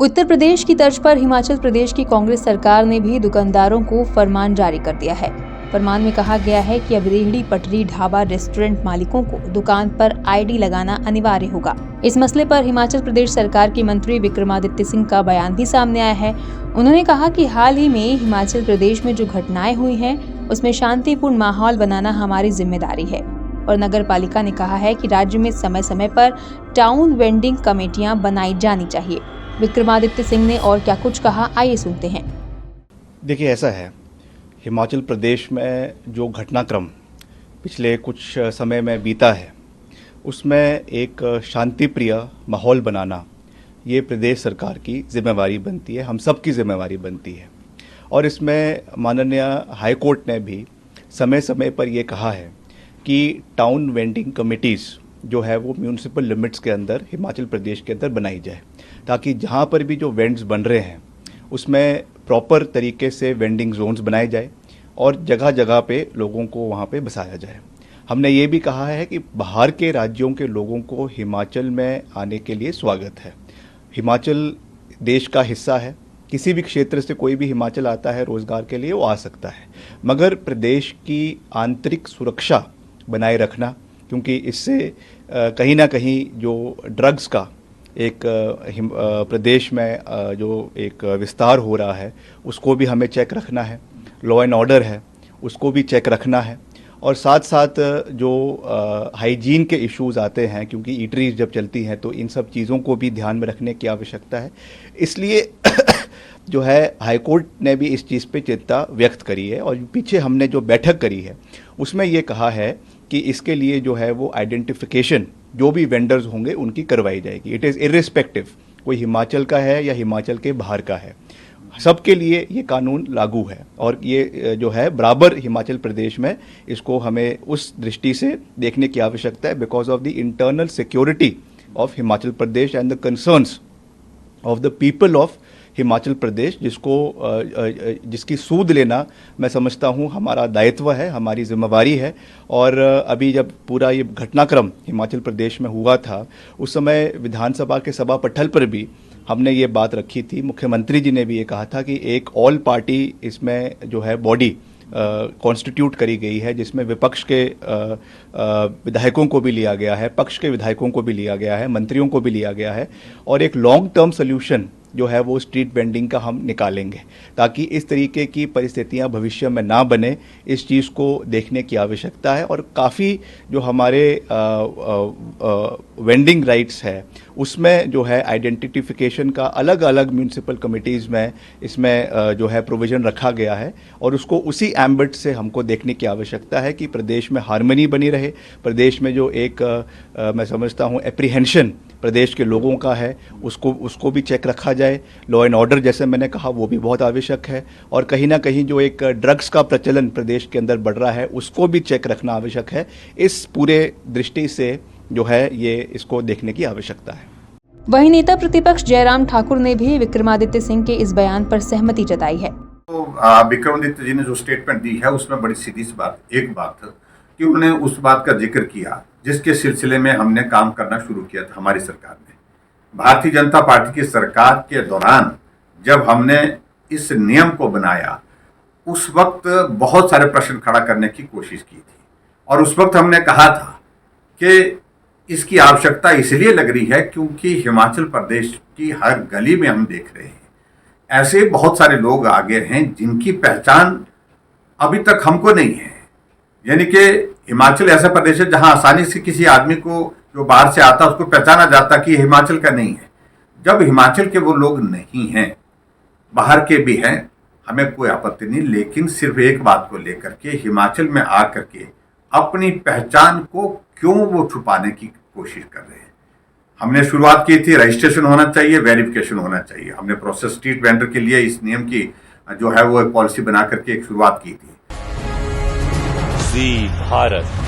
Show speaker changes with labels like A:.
A: उत्तर प्रदेश की तर्ज पर हिमाचल प्रदेश की कांग्रेस सरकार ने भी दुकानदारों को फरमान जारी कर दिया है। फरमान में कहा गया है कि अब रेहड़ी, पटरी, ढाबा, रेस्टोरेंट मालिकों को दुकान पर आईडी लगाना अनिवार्य होगा। इस मसले पर हिमाचल प्रदेश सरकार के मंत्री विक्रमादित्य सिंह का बयान भी सामने आया है। उन्होंने कहा कि हाल ही में हिमाचल प्रदेश में जो घटनाएं हुई हैं, उसमें शांतिपूर्ण माहौल बनाना हमारी जिम्मेदारी है। और नगर पालिका ने कहा है कि राज्य में समय समय पर टाउन वेंडिंग कमेटियां बनाई जानी चाहिए। विक्रमादित्य सिंह ने और क्या कुछ कहा, आइए सुनते हैं।
B: देखिए, ऐसा है, हिमाचल प्रदेश में जो घटनाक्रम पिछले कुछ समय में बीता है, उसमें एक शांति प्रिय माहौल बनाना ये प्रदेश सरकार की जिम्मेवारी बनती है, हम सब की जिम्मेवारी बनती है। और इसमें माननीय हाई कोर्ट ने भी समय समय पर ये कहा है कि टाउन वेंडिंग कमिटीज़ जो है वो म्यूनिसिपल लिमिट्स के अंदर हिमाचल प्रदेश के अंदर बनाई जाए, ताकि जहाँ पर भी जो वेंड्स बन रहे हैं उसमें प्रॉपर तरीके से वेंडिंग जोन्स बनाए जाए और जगह जगह पे लोगों को वहाँ पे बसाया जाए। हमने ये भी कहा है कि बाहर के राज्यों के लोगों को हिमाचल में आने के लिए स्वागत है। हिमाचल देश का हिस्सा है, किसी भी क्षेत्र से कोई भी हिमाचल आता है रोज़गार के लिए वो आ सकता है, मगर प्रदेश की आंतरिक सुरक्षा बनाए रखना, क्योंकि इससे कहीं ना कहीं जो ड्रग्स का एक प्रदेश में जो एक विस्तार हो रहा है उसको भी हमें चेक रखना है, लॉ एंड ऑर्डर है उसको भी चेक रखना है, और साथ साथ जो हाइजीन के इश्यूज़ आते हैं, क्योंकि ईटरीज जब चलती हैं तो इन सब चीज़ों को भी ध्यान में रखने की आवश्यकता है। इसलिए जो है हाईकोर्ट ने भी इस चीज़ पे चिंता व्यक्त करी है, और पीछे हमने जो बैठक करी है उसमें ये कहा है कि इसके लिए जो है वो आइडेंटिफिकेशन जो भी वेंडर्स होंगे उनकी करवाई जाएगी। इट इज़ इर्रिस्पेक्टिव कोई हिमाचल का है या हिमाचल के बाहर का है, सबके लिए ये कानून लागू है। और ये जो है बराबर हिमाचल प्रदेश में इसको हमें उस दृष्टि से देखने की आवश्यकता है, because of the internal security of Himachal Pradesh and the concerns of the people of Himachal Pradesh, जिसकी सूद लेना मैं समझता हूँ हमारा दायित्व है, हमारी जिम्मेवारी है। और अभी जब पूरा ये घटनाक्रम हिमाचल प्रदेश में हुआ था उस समय विधानसभा के सभा पटल पर भी हमने ये बात रखी थी, मुख्यमंत्री जी ने भी ये कहा था कि एक ऑल पार्टी इसमें जो है बॉडी कॉन्स्टिट्यूट करी गई है, जिसमें विपक्ष के विधायकों को भी लिया गया है, पक्ष के विधायकों को भी लिया गया है, मंत्रियों को भी लिया गया है, और एक लॉन्ग टर्म सोल्यूशन जो है वो स्ट्रीट वेंडिंग का हम निकालेंगे, ताकि इस तरीके की परिस्थितियां भविष्य में ना बने। इस चीज़ को देखने की आवश्यकता है। और काफ़ी जो हमारे वेंडिंग राइट्स है उसमें जो है आइडेंटिफिकेशन का अलग अलग म्यूनिसिपल कमिटीज़ में इसमें जो है प्रोविज़न रखा गया है, और उसको उसी एम्बिट से हमको देखने की आवश्यकता है कि प्रदेश में हार्मनी बनी रहे। प्रदेश में जो एक मैं समझता हूँ एप्रीहेंशन प्रदेश के लोगों का है उसको भी चेक रखा जाए। लॉ एंड ऑर्डर जैसे मैंने कहा वो भी बहुत आवश्यक है, और कहीं ना कहीं जो एक ड्रग्स का प्रचलन प्रदेश के अंदर बढ़ रहा है उसको भी चेक रखना आवश्यक है। इस पूरे दृष्टि से जो है ये इसको देखने की आवश्यकता है।
A: वहीं नेता प्रतिपक्ष जयराम ठाकुर ने भी विक्रमादित्य सिंह के इस बयान पर सहमति जताई है।
C: तो विक्रमादित्य जी ने जो स्टेटमेंट दी है उसमें बड़ी सीधी सी बात एक बात कि उन्होंने उस बात का जिक्र किया जिसके सिलसिले में हमने काम करना शुरू किया था। हमारी सरकार ने, भारतीय जनता पार्टी की सरकार के दौरान जब हमने इस नियम को बनाया उस वक्त बहुत सारे प्रश्न खड़ा करने की कोशिश की थी, और उस वक्त हमने कहा था कि इसकी आवश्यकता इसलिए लग रही है क्योंकि हिमाचल प्रदेश की हर गली में हम देख रहे हैं ऐसे बहुत सारे लोग आगे हैं जिनकी पहचान अभी तक हमको नहीं है। यानी कि हिमाचल ऐसा प्रदेश है जहां आसानी से किसी आदमी को जो बाहर से आता उसको पहचाना जाता कि हिमाचल का नहीं है। जब हिमाचल के वो लोग नहीं हैं, बाहर के भी हैं, हमें कोई आपत्ति नहीं, लेकिन सिर्फ एक बात को लेकर के हिमाचल में आकर के अपनी पहचान को क्यों वो छुपाने की कोशिश कर रहे हैं। हमने शुरुआत की थी रजिस्ट्रेशन होना चाहिए, वेरिफिकेशन होना चाहिए। हमने प्रोसेस स्ट्रीट वेंडर के लिए इस नियम की जो है वो एक पॉलिसी बना करके एक शुरुआत की थी।
D: जी भारत।